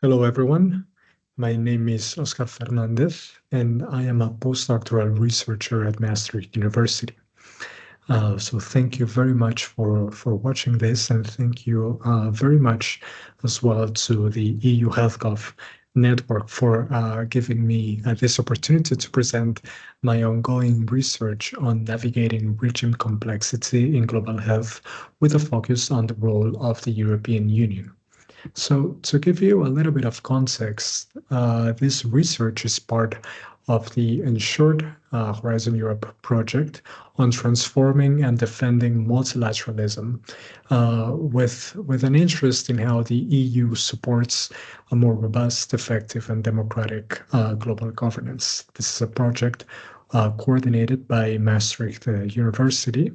Hello, everyone. My name is Óscar Fernández, and I am a postdoctoral researcher at Maastricht University. So thank you very much for watching this, and thank you very much as well to the EUHealthGov network for giving me this opportunity to present my ongoing research on navigating regime complexity in global health with a focus on the role of the European Union. So to give you a little bit of context, this research is part of the Ensured Horizon Europe project on transforming and defending multilateralism with an interest in how the EU supports a more robust, effective, and democratic global governance. This is a project coordinated by Maastricht University,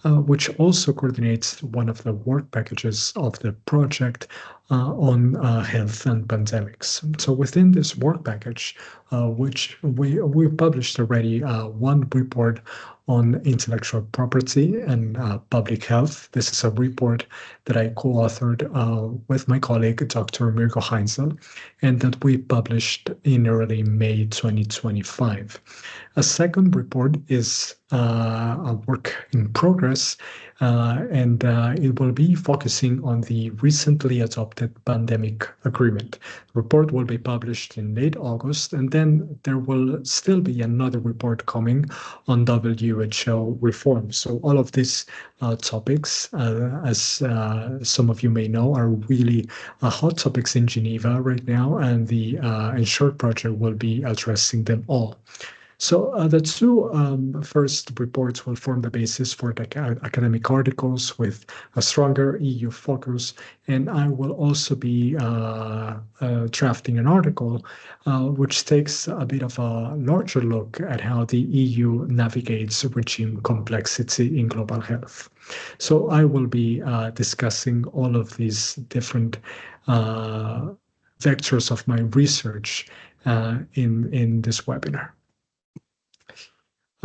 which also coordinates one of the work packages of the project on health and pandemics. So within this work package, which we published already one report on intellectual property and public health. This is a report that I co-authored with my colleague, Dr. Mirko Heinzel, and that we published in early May 2025. A second report is a work in progress, and it will be focusing on the recently adopted pandemic agreement. The report will be published in late August, and then there will still be another report coming on WHO reform. So all of these topics, as some of you may know, are really hot topics in Geneva right now, and the Ensure project will be addressing them all. So the two first reports will form the basis for the academic articles with a stronger EU focus, and I will also be drafting an article which takes a bit of a larger look at how the EU navigates regime complexity in global health. So I will be discussing all of these different vectors of my research in this webinar.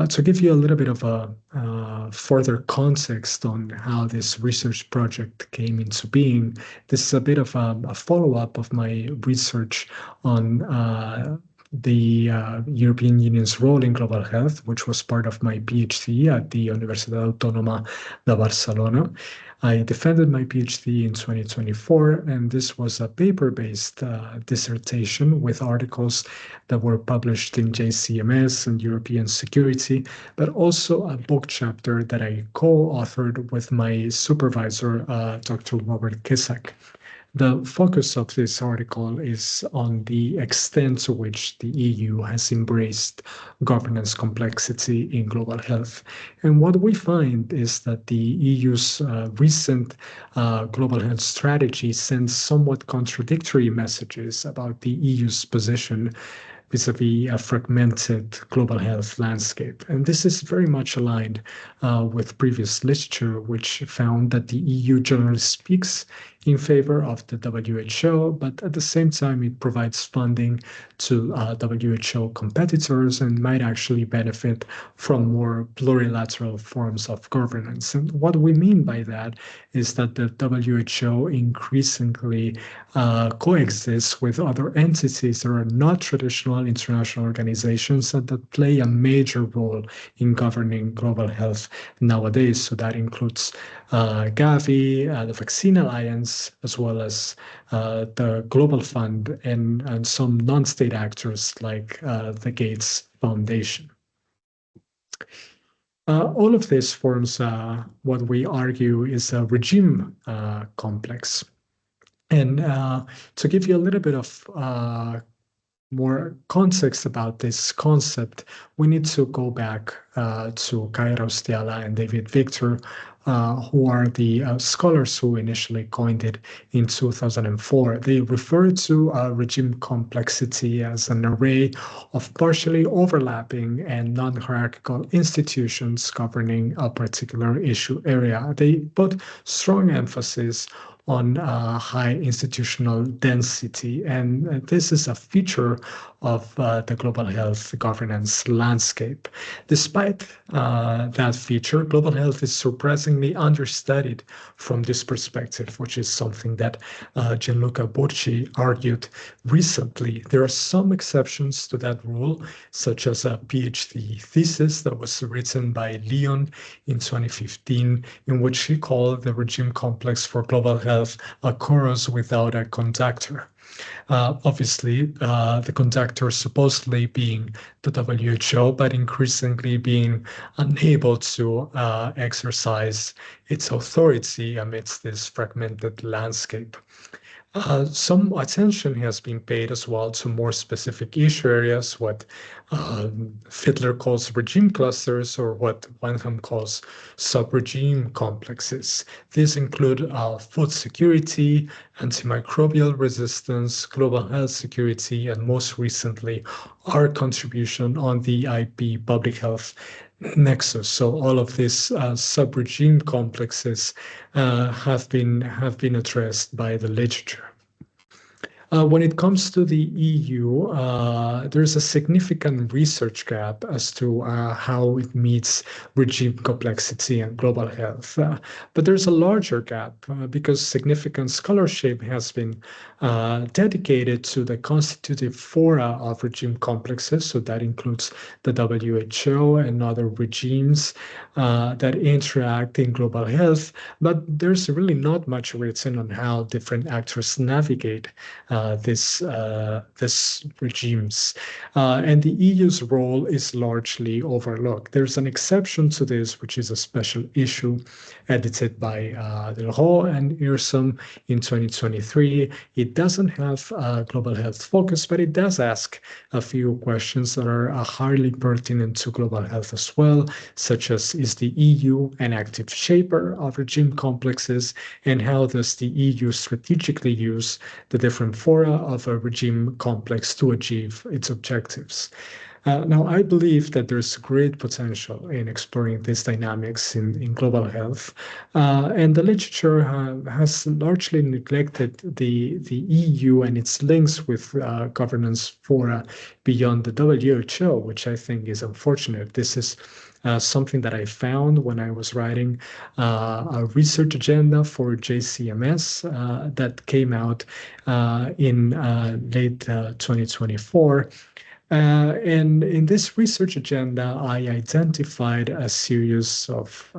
To give you a little bit of a further context on how this research project came into being, this is a bit of a follow-up of my research on the European Union's role in global health, which was part of my PhD at the Universidad Autónoma de Barcelona. I defended my PhD in 2024, and this was a paper-based dissertation with articles that were published in JCMS and European Security, but also a book chapter that I co-authored with my supervisor, Dr. Robert Kisak. The focus of this article is on the extent to which the EU has embraced governance complexity in global health. And what we find is that the EU's recent global health strategy sends somewhat contradictory messages about the EU's position vis-a-vis a fragmented global health landscape. And this is very much aligned with previous literature, which found that the EU generally speaks in favor of the WHO, but at the same time, it provides funding to WHO competitors and might actually benefit from more plurilateral forms of governance. And what we mean by that is that the WHO increasingly coexists with other entities that are not traditional international organizations that play a major role in governing global health nowadays. So that includes Gavi, the Vaccine Alliance, as well as the Global Fund and some non-state actors like the Gates Foundation. All of this forms what we argue is a regime complex. And to give you a little bit of more context about this concept, we need to go back to Kairos Diala and David Victor, who are the scholars who initially coined it in 2004. They refer to regime complexity as an array of partially overlapping and non-hierarchical institutions governing a particular issue area. They put strong emphasis on high institutional density. And this is a feature of the global health governance landscape. Despite that feature, global health is surprisingly understudied from this perspective, which is something that Gianluca Borci argued recently. There are some exceptions to that rule, such as a PhD thesis that was written by Leon in 2015, in which he called the regime complex for global health a chorus without a conductor. Obviously, the conductor supposedly being the WHO, but increasingly being unable to exercise its authority amidst this fragmented landscape. Some attention has been paid as well to more specific issue areas, what Fiedler calls regime clusters or what Wenham calls sub-regime complexes. These include food security, antimicrobial resistance, global health security, and most recently, our contribution on the IP public health nexus. So all of these sub-regime complexes have been addressed by the literature. When it comes to the EU, there's a significant research gap as to how it meets regime complexity and global health. But there's a larger gap because significant scholarship has been dedicated to the constitutive fora of regime complexes. So that includes the WHO and other regimes that interact in global health. But there's really not much written on how different actors navigate this regimes. And the EU's role is largely overlooked. There's an exception to this, which is a special issue edited by Delho and Irsum in 2023. It doesn't have a global health focus, but it does ask a few questions that are highly pertinent to global health as well, such as, is the EU an active shaper of regime complexes, and how does the EU strategically use the different fora of a regime complex to achieve its objectives? Now, I believe that there's great potential in exploring these dynamics in global health, and the literature has largely neglected the EU and its links with governance fora beyond the WHO, which I think is unfortunate. This is something that I found when I was writing a research agenda for JCMS that came out in late 2024. And in this research agenda, I identified a series of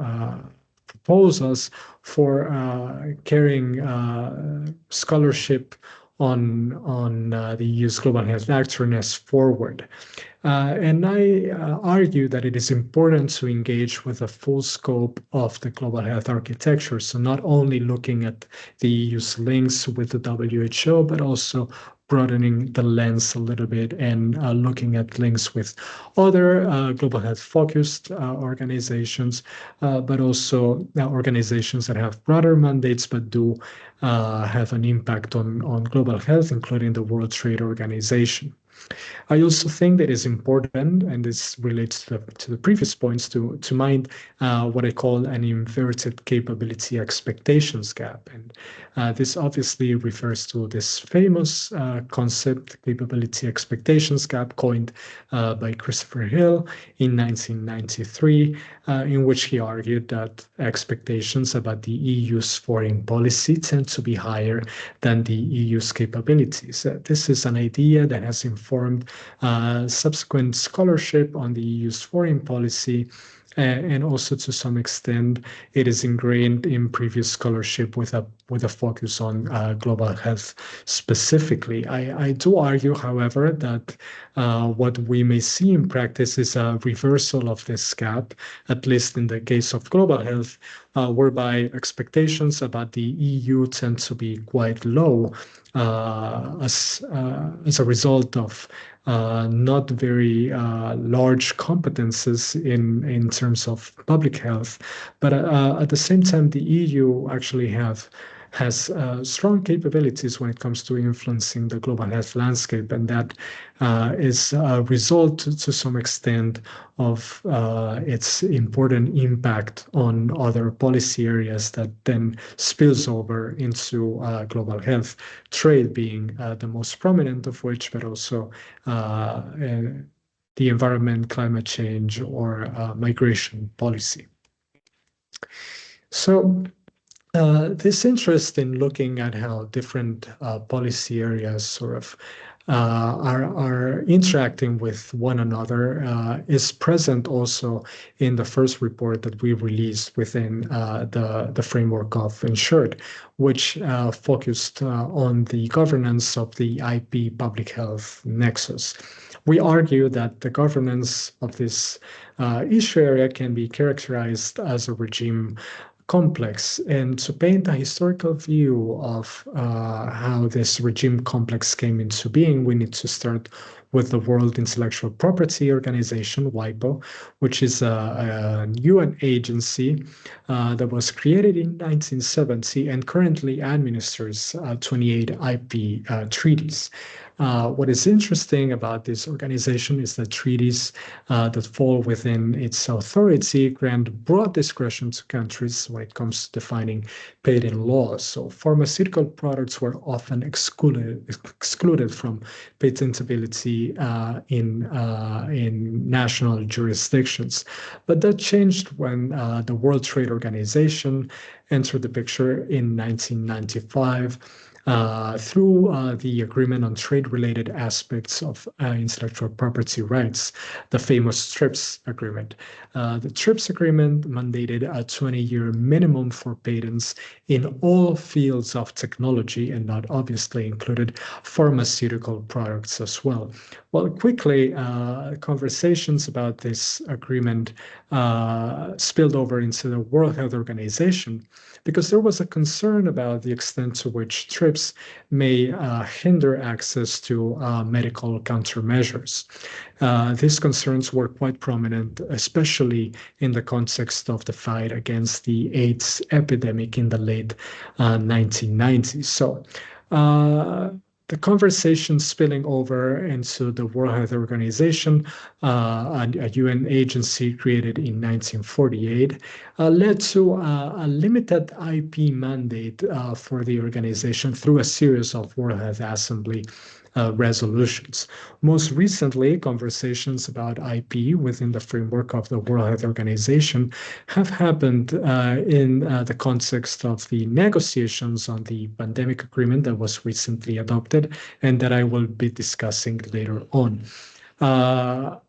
proposals for carrying scholarship on the EU's global health actorness forward. And I argue that it is important to engage with the full scope of the global health architecture. So not only looking at the EU's links with the WHO, but also broadening the lens a little bit and looking at links with other global health focused organizations, but also organizations that have broader mandates but do have an impact on global health, including the World Trade Organization. I also think that it's important, and this relates to the previous points, to mind what I call an inverted capability expectations gap. And this obviously refers to this famous concept, capability expectations gap, coined by Christopher Hill in 1993, in which he argued that expectations about the EU's foreign policy tend to be higher than the EU's capabilities. This is an idea that has informed subsequent scholarship on the EU's foreign policy, and also to some extent it is ingrained in previous scholarship with a focus on global health specifically. I do argue, however, that what we may see in practice is a reversal of this gap, at least in the case of global health, whereby expectations about the EU tend to be quite low as a result of not very large competences in terms of public health. But at the same time, the EU actually has strong capabilities when it comes to influencing the global health landscape, and that is a result to some extent of its important impact on other policy areas that then spills over into global health, trade being the most prominent of which, but also the environment, climate change, or migration policy. So this interest in looking at how different policy areas sort of are interacting with one another is present also in the first report that we released within the framework of Ensured, which focused on the governance of the IP public health nexus. We argue that the governance of this issue area can be characterized as a regime complex, and to paint a historical view of how this regime complex came into being, we need to start with the World Intellectual Property Organization, WIPO, which is a UN agency that was created in 1970 and currently administers 28 IP treaties. What is interesting about this organization is that treaties that fall within its authority grant broad discretion to countries when it comes to defining patent laws. So pharmaceutical products were often excluded from patentability in national jurisdictions. But that changed when the World Trade Organization entered the picture in 1995. Through the Agreement on Trade-Related Aspects of Intellectual Property Rights, the famous TRIPS Agreement. The TRIPS Agreement mandated a 20-year minimum for patents in all fields of technology, and that obviously included pharmaceutical products as well. Well, quickly, conversations about this agreement spilled over into the World Health Organization, because there was a concern about the extent to which TRIPS may hinder access to medical countermeasures. These concerns were quite prominent, especially in the context of the fight against the AIDS epidemic in the late 1990s. So the conversation spilling over into the World Health Organization, a UN agency created in 1948, led to a limited IP mandate for the organization through a series of World Health Assembly resolutions. Most recently, conversations about IP within the framework of the World Health Organization have happened in the context of the negotiations on the pandemic agreement that was recently adopted and that I will be discussing later on.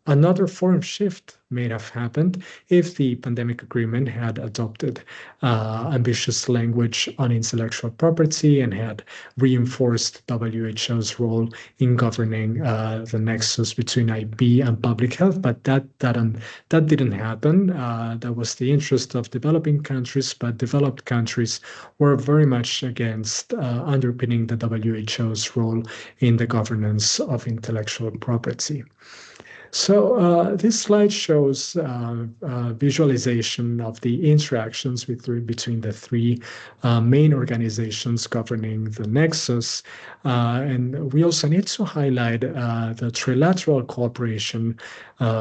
Another form shift may have happened if the pandemic agreement had adopted ambitious language on intellectual property and had reinforced WHO's role in governing the nexus between IP and public health. But that didn't happen. That was the interest of developing countries, but developed countries were very much against underpinning the WHO's role in the governance of intellectual property. So this slide shows visualization of the interactions between the three main organizations governing the nexus. And we also need to highlight the trilateral cooperation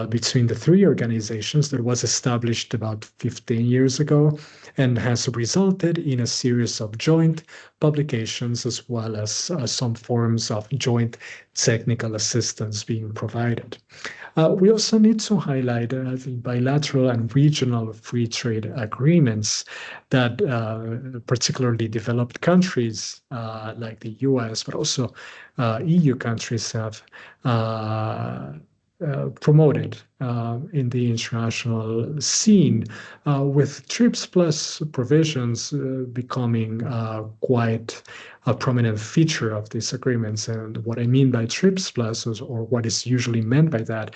between the three organizations that was established about 15 years ago and has resulted in a series of joint publications as well as some forms of joint technical assistance being provided. We also need to highlight the bilateral and regional free trade agreements that particularly developed countries like the US, but also EU countries have promoted in the international scene, with TRIPS Plus provisions becoming quite a prominent feature of these agreements. And what I mean by TRIPS Plus, or what is usually meant by that,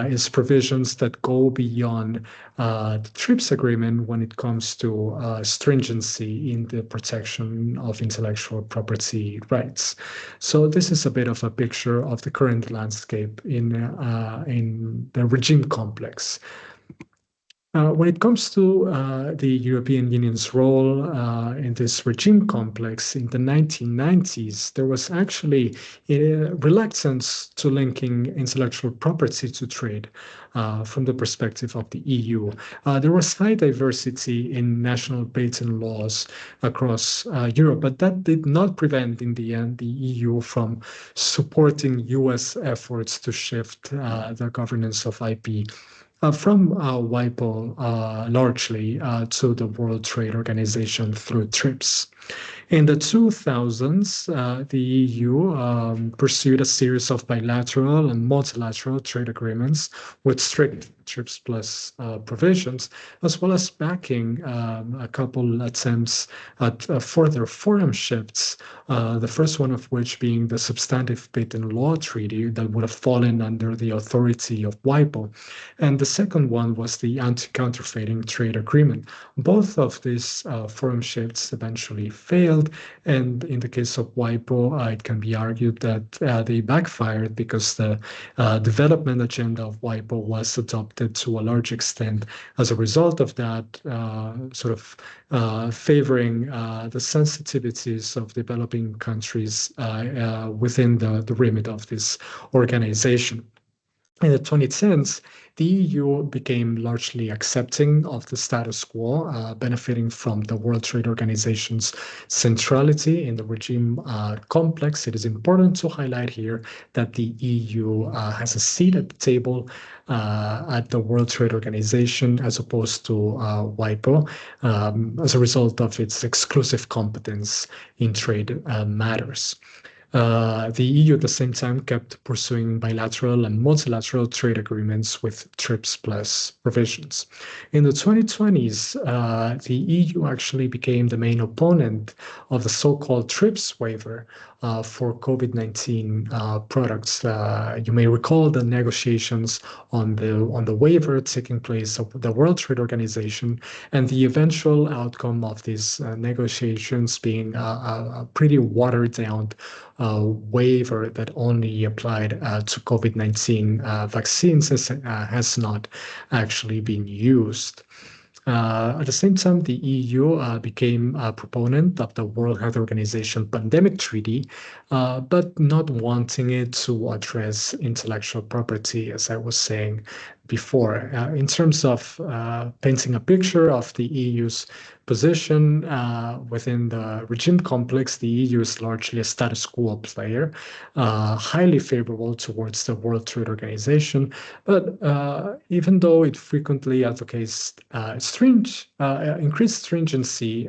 is provisions that go beyond the TRIPS agreement when it comes to stringency in the protection of intellectual property rights. So this is a bit of a picture of the current landscape in the regime complex. When it comes to the European Union's role in this regime complex in the 1990s, there was actually a reluctance to linking intellectual property to trade from the perspective of the EU. There was high diversity in national patent laws across Europe, but that did not prevent, in the end, the EU from supporting US efforts to shift the governance of IP from WIPO largely to the World Trade Organization through TRIPS. In the 2000s, the EU pursued a series of bilateral and multilateral trade agreements with strict TRIPS Plus provisions, as well as backing a couple attempts at further forum shifts, the first one of which being the Substantive Patent Law Treaty that would have fallen under the authority of WIPO. And the second one was the Anti-Counterfeiting Trade Agreement. Both of these forum shifts eventually failed. And in the case of WIPO, it can be argued that they backfired because the development agenda of WIPO was adopted to a large extent as a result of that, favoring the sensitivities of developing countries within the remit of this organization. In the 2010s, the EU became largely accepting of the status quo, benefiting from the World Trade Organization's centrality in the regime complex. It is important to highlight here that the EU has a seat at the table at the World Trade Organization as opposed to WIPO as a result of its exclusive competence in trade matters. The EU at the same time kept pursuing bilateral and multilateral trade agreements with TRIPS Plus provisions. In the 2020s, the EU actually became the main opponent of the so-called TRIPS waiver for COVID-19 products. You may recall the negotiations on the waiver taking place of the World Trade Organization, and the eventual outcome of these negotiations being a pretty watered down waiver that only applied to COVID-19 vaccines has not actually been used. At the same time, the EU became a proponent of the World Health Organization Pandemic Treaty, but not wanting it to address intellectual property, as I was saying before. In terms of painting a picture of the EU's position within the regime complex, the EU is largely a status quo player, highly favorable towards the World Trade Organization. But even though it frequently advocates increased stringency,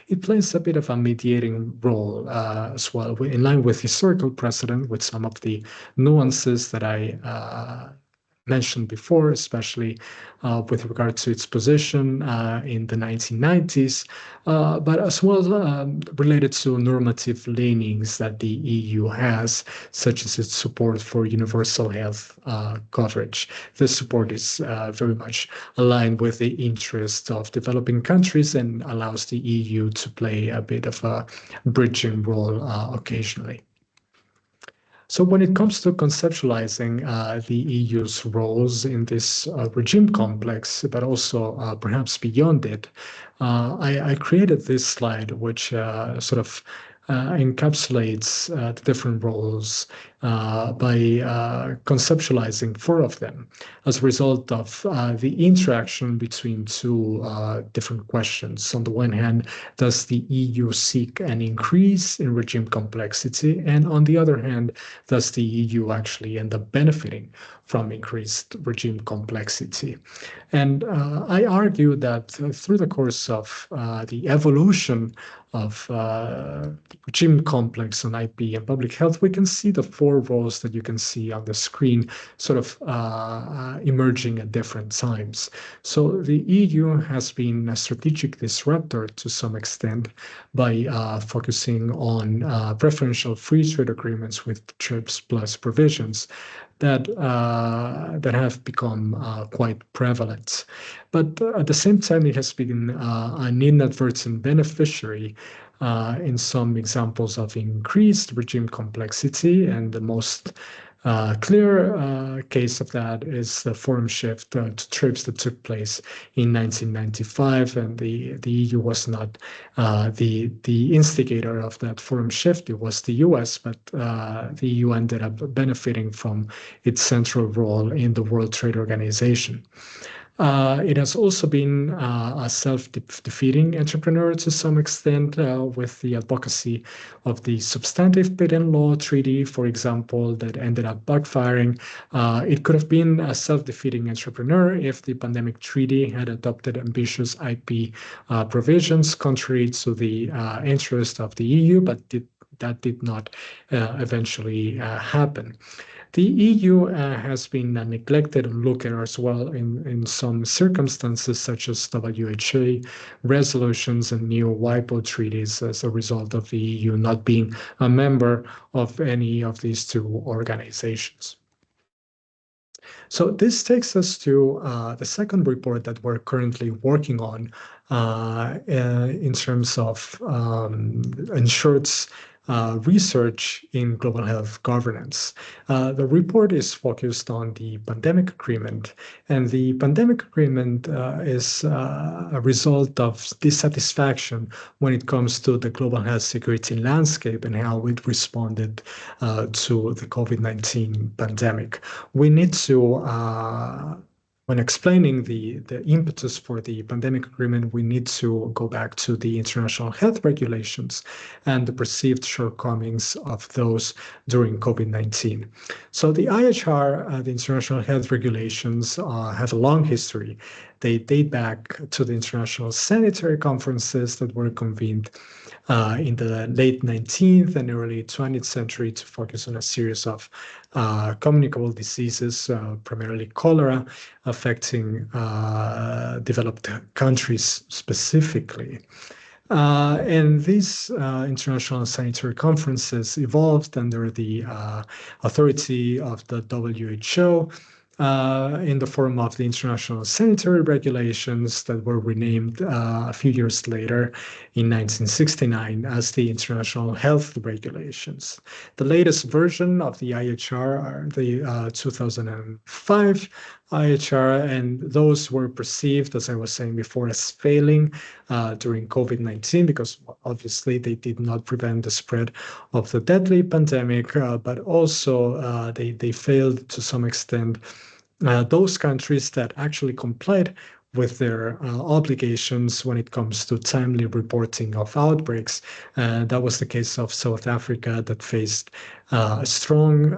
it plays a bit of a mediating role as well, in line with historical precedent, with some of the nuances that I mentioned before, especially with regard to its position in the 1990s, but as well related to normative leanings that the EU has, such as its support for universal health coverage. This support is very much aligned with the interests of developing countries and allows the EU to play a bit of a bridging role occasionally. So when it comes to conceptualizing the EU's roles in this regime complex, but also perhaps beyond it, I created this slide, which encapsulates the different roles by conceptualizing four of them as a result of the interaction between two different questions. On the one hand, does the EU seek an increase in regime complexity? And on the other hand, does the EU actually end up benefiting from increased regime complexity? And I argue that through the course of the evolution of regime complex on IP and public health, we can see the four roles that you can see on the screen emerging at different times. So the EU has been a strategic disruptor to some extent by focusing on preferential free trade agreements with TRIPS Plus provisions that have become quite prevalent. But at the same time, it has been an inadvertent beneficiary in some examples of increased regime complexity, and the most Clear case of that is the forum shift to TRIPS that took place in 1995, and the EU was not the instigator of that forum shift. It was the US, but the EU ended up benefiting from its central role in the World Trade Organization. It has also been a self-defeating entrepreneur to some extent with the advocacy of the substantive patent law treaty, for example, that ended up backfiring. It could have been a self-defeating entrepreneur if the pandemic treaty had adopted ambitious IP provisions contrary to the interest of the EU, but that did not eventually happen. The EU has been a neglected looker as well in some circumstances, such as WHA resolutions and new WIPO treaties as a result of the EU not being a member of any of these two organizations. So this takes us to the second report that we're currently working on in terms of insured's research in global health governance. The report is focused on the pandemic agreement, and the pandemic agreement is a result of dissatisfaction when it comes to the global health security landscape and how it responded to the COVID-19 pandemic. We need to when explaining the impetus for the pandemic agreement, we need to go back to the international health regulations and the perceived shortcomings of those during COVID-19. So the IHR, the international health regulations, have a long history. They date back to the international sanitary conferences that were convened in the late 19th and early 20th century to focus on a series of communicable diseases, primarily cholera, affecting developed countries specifically. And these international sanitary conferences evolved under the authority of the WHO in the form of the international sanitary regulations that were renamed a few years later in 1969 as the international health regulations. The latest version of the IHR are the 2005 IHR, and those were perceived, as I was saying before, as failing during COVID-19 because obviously they did not prevent the spread of the deadly pandemic, but also they failed to some extent those countries that actually complied with their obligations when it comes to timely reporting of outbreaks. That was the case of South Africa that faced strong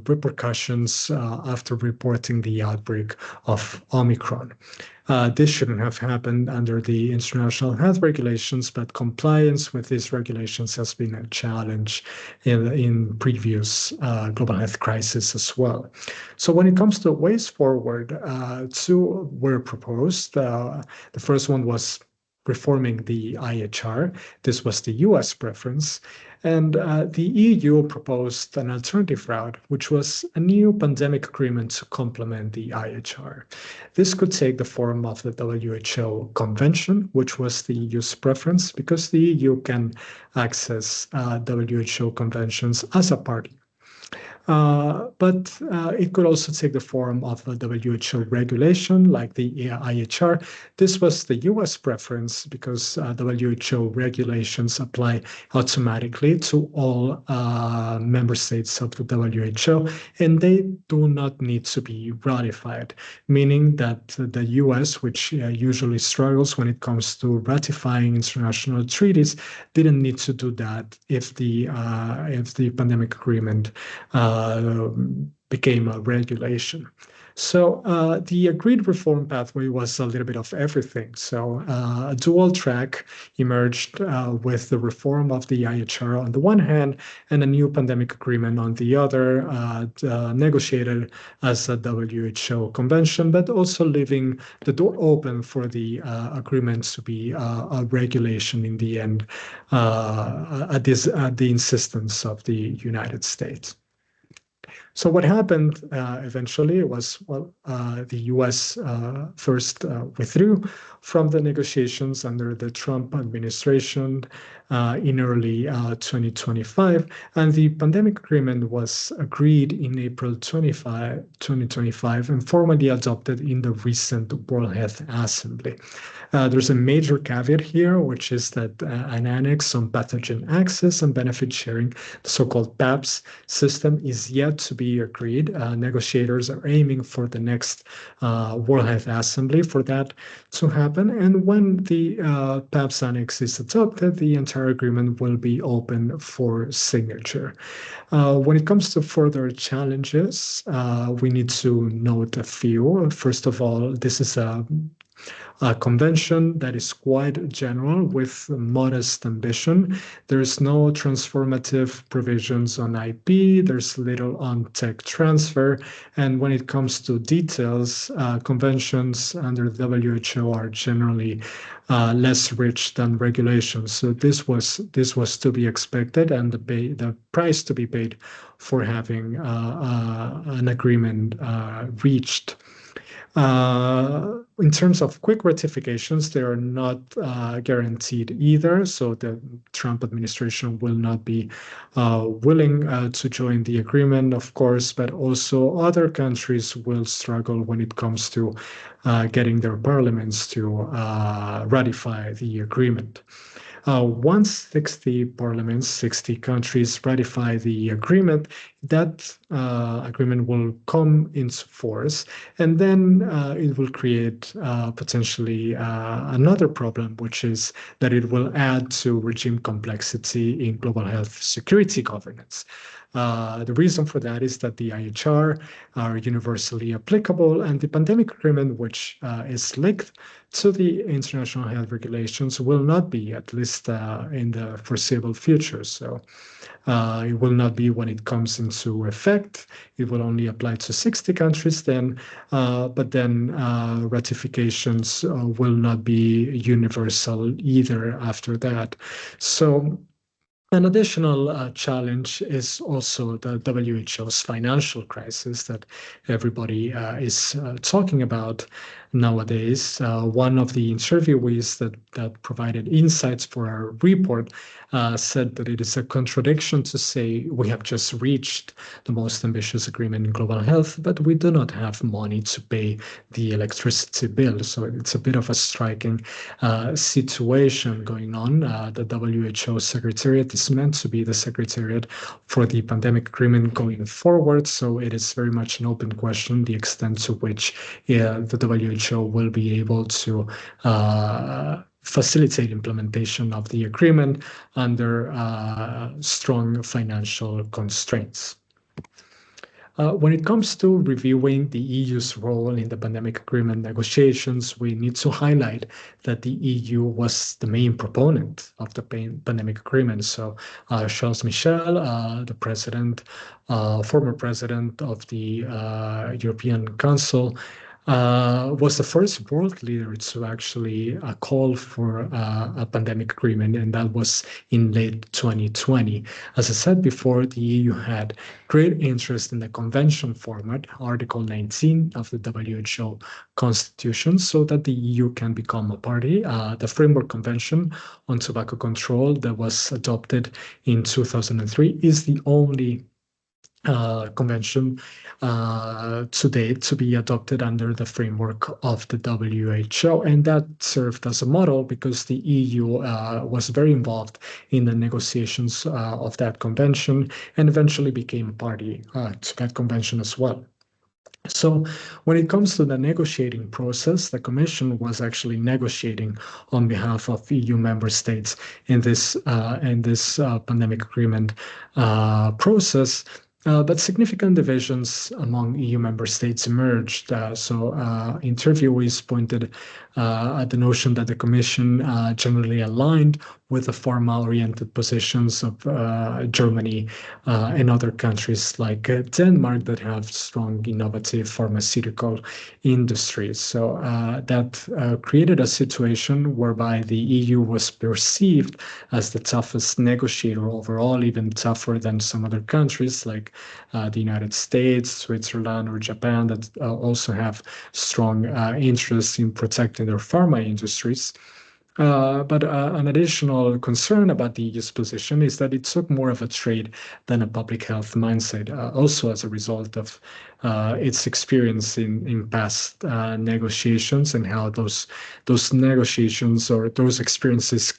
repercussions after reporting the outbreak of Omicron. This shouldn't have happened under the international health regulations, but compliance with these regulations has been a challenge in previous global health crises as well. So when it comes to ways forward, two were proposed. The first one was reforming the IHR. This was the US preference. And the EU proposed an alternative route, which was a new pandemic agreement to complement the IHR. This could take the form of the WHO Convention, which was the EU's preference, because the EU can access WHO conventions as a party. But it could also take the form of a WHO regulation like the IHR. This was the US preference because WHO regulations apply automatically to all member states of the WHO, and they do not need to be ratified, meaning that the US, which usually struggles when it comes to ratifying international treaties, didn't need to do that if the pandemic agreement became a regulation. So the agreed reform pathway was a little bit of everything. So a dual track emerged with the reform of the IHR on the one hand and a new pandemic agreement on the other, negotiated as a WHO convention, but also leaving the door open for the agreements to be a regulation in the end at the insistence of the United States. So what happened eventually was, well, the U.S. First withdrew from the negotiations under the Trump administration in early 2025, and the pandemic agreement was agreed in April 2025, and formally adopted in the recent World Health Assembly. There's a major caveat here, which is that an annex on pathogen access and benefit sharing, the so-called PABS system, is yet to be agreed. Negotiators are aiming for the next World Health Assembly for that to happen. And when the PABS annex is adopted, the entire agreement will be open for signature. When it comes to further challenges, we need to note a few. First of all, this is a convention that is quite general with modest ambition. There's no transformative provisions on IP, there's little on tech transfer, and when it comes to details, conventions under the WHO are generally less rich than regulations. So this was to be expected, and the price to be paid for having an agreement reached. In terms of quick ratifications, they are not guaranteed either. So the Trump administration will not be willing to join the agreement, of course, but also other countries will struggle when it comes to getting their parliaments to ratify the agreement. Once 60 parliaments, 60 countries ratify the agreement, that agreement will come into force, and then it will create potentially another problem, which is that it will add to regime complexity in global health security governance. The reason for that is that the IHR are universally applicable, and the pandemic agreement, which is linked to the international health regulations, will not be, at least in the foreseeable future. So it will not be when it comes into effect. It will only apply to 60 countries then, but then ratifications will not be universal either after that. So an additional challenge is also the WHO's financial crisis that everybody is talking about nowadays. One of the interviewees that provided insights for our report said that it is a contradiction to say we have just reached the most ambitious agreement in global health, but we do not have money to pay the electricity bill. So it's a bit of a striking situation going on. The WHO Secretariat is meant to be the secretariat for the pandemic agreement going forward. So it is very much an open question, the extent to which the WHO will be able to facilitate implementation of the agreement under strong financial constraints. When it comes to reviewing the EU's role in the pandemic agreement negotiations, we need to highlight that the EU was the main proponent of the pandemic agreement. So Charles Michel, the president, former president of the European Council, was the first world leader to actually call for a pandemic agreement, and that was in late 2020. As I said before, the EU had great interest in the convention format, Article 19 of the WHO Constitution, so that the EU can become a party. The Framework Convention on Tobacco Control that was adopted in 2003 is the only convention to date to be adopted under the framework of the WHO, and that served as a model because the EU was very involved in the negotiations of that convention and eventually became a party to that convention as well. So when it comes to the negotiating process, the Commission was actually negotiating on behalf of EU member states in this pandemic agreement process. But significant divisions among EU member states emerged. Interviewees pointed at the notion that the Commission generally aligned with the pharma-oriented positions of Germany and other countries like Denmark that have strong innovative pharmaceutical industries. So that created a situation whereby the EU was perceived as the toughest negotiator overall, even tougher than some other countries like the United States, Switzerland, or Japan that also have strong interests in protecting their pharma industries. But an additional concern about the EU's position is that it took more of a trade than a public health mindset, also as a result of its experience in past negotiations and how those negotiations or those experiences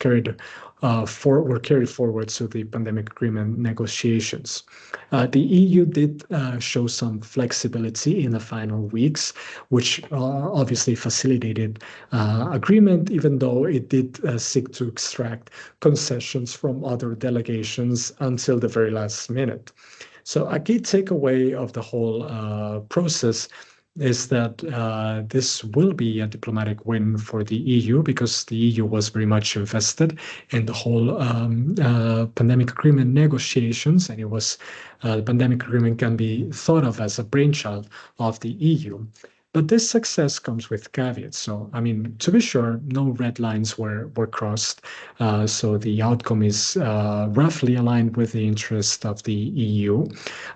were carried forward to the pandemic agreement negotiations. The EU did show some flexibility in the final weeks, which obviously facilitated agreement, even though it did seek to extract concessions from other delegations until the very last minute. So a key takeaway of the whole process is that this will be a diplomatic win for the EU because the EU was very much invested in the whole pandemic agreement negotiations, and the pandemic agreement can be thought of as a brainchild of the EU. But this success comes with caveats. So, I mean, to be sure, no red lines were crossed. So the outcome is roughly aligned with the interest of the EU.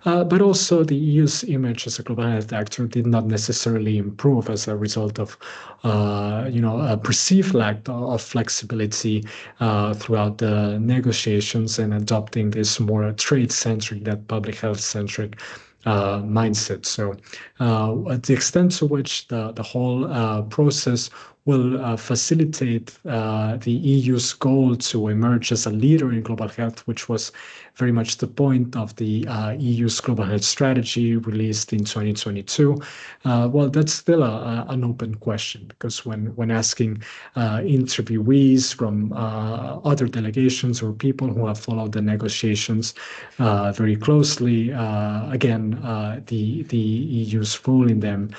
But also the EU's image as a global health actor did not necessarily improve as a result of, a perceived lack of flexibility throughout the negotiations and adopting this more trade-centric than public health-centric mindset. So the extent to which the whole process will facilitate the EU's goal to emerge as a leader in global health, which was very much the point of the EU's global health strategy released in 2022. Well, that's still an open question, because when asking interviewees from other delegations or people who have followed the negotiations very closely, again, the EU's role in them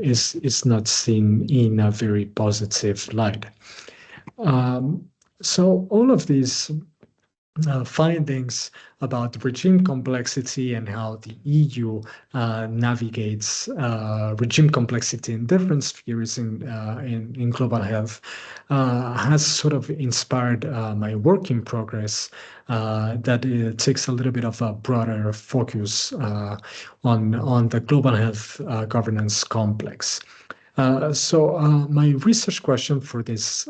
is not seen in a very positive light. So all of these findings about regime complexity and how the EU navigates regime complexity in different spheres in global health has sort of inspired my work in progress that it takes a little bit of a broader focus on the global health governance complex. So my research question for this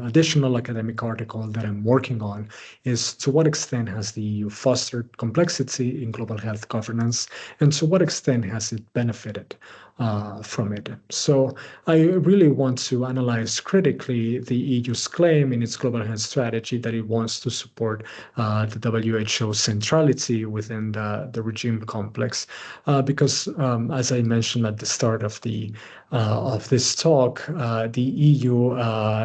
additional academic article that I'm working on is, to what extent has the EU fostered complexity in global health governance, and to what extent has it benefited from it? So I really want to analyze critically the EU's claim in its global health strategy that it wants to support the WHO centrality within the regime complex, because as I mentioned at the start of this talk, the EU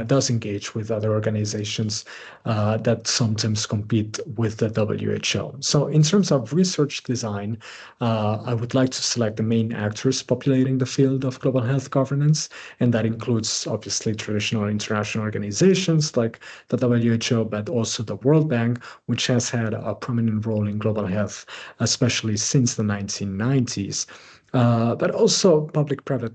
does engage with other organizations that sometimes compete with the WHO. So in terms of research design, I would like to select the main actors populating the field of global health governance, and that includes obviously traditional international organizations like the WHO, but also the World Bank, which has had a prominent role in global health, especially since the 1990s, but also public-private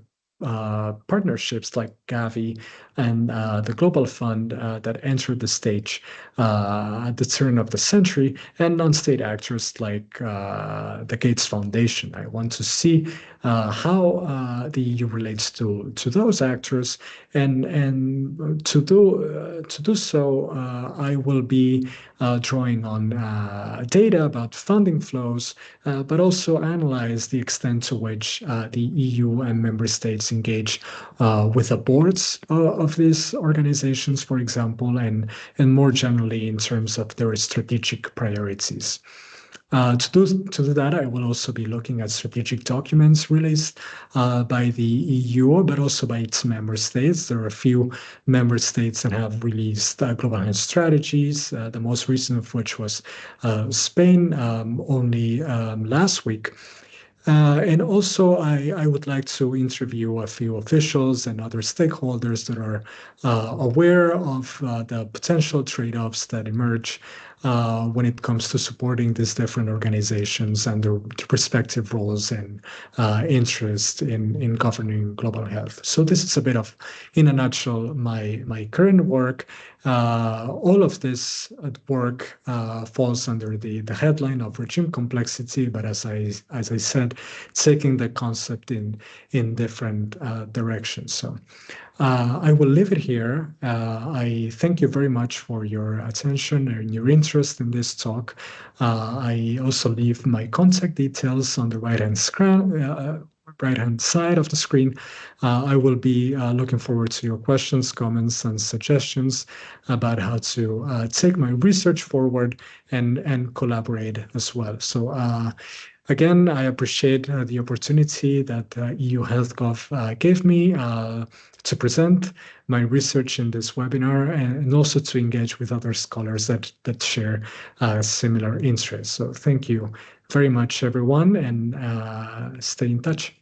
partnerships like Gavi and the Global Fund that entered the stage at the turn of the century, and non-state actors like the Gates Foundation. I want to see how the EU relates to those actors, and to do so, I will be drawing on data about funding flows, but also analyze the extent to which the EU and member states engage with the boards of these organizations, for example, and more generally in terms of their strategic priorities. To do that, I will also be looking at strategic documents released by the EU, but also by its member states. There are a few member states that have released global health strategies, the most recent of which was Spain only last week. And also, I would like to interview a few officials and other stakeholders that are aware of the potential trade-offs that emerge when it comes to supporting these different organizations and their respective roles and interest in governing global health. So this is a bit of, in a nutshell, my current work. All of this work falls under the headline of regime complexity, but as I said, taking the concept in different directions. So I will leave it here. I thank you very much for your attention and your interest in this talk. I also leave my contact details on the right-hand side of the screen. I will be looking forward to your questions, comments, and suggestions about how to take my research forward and collaborate as well. So again, I appreciate the opportunity that EUHealthGov gave me to present my research in this webinar and also to engage with other scholars that share similar interests. So thank you very much, everyone, and stay in touch.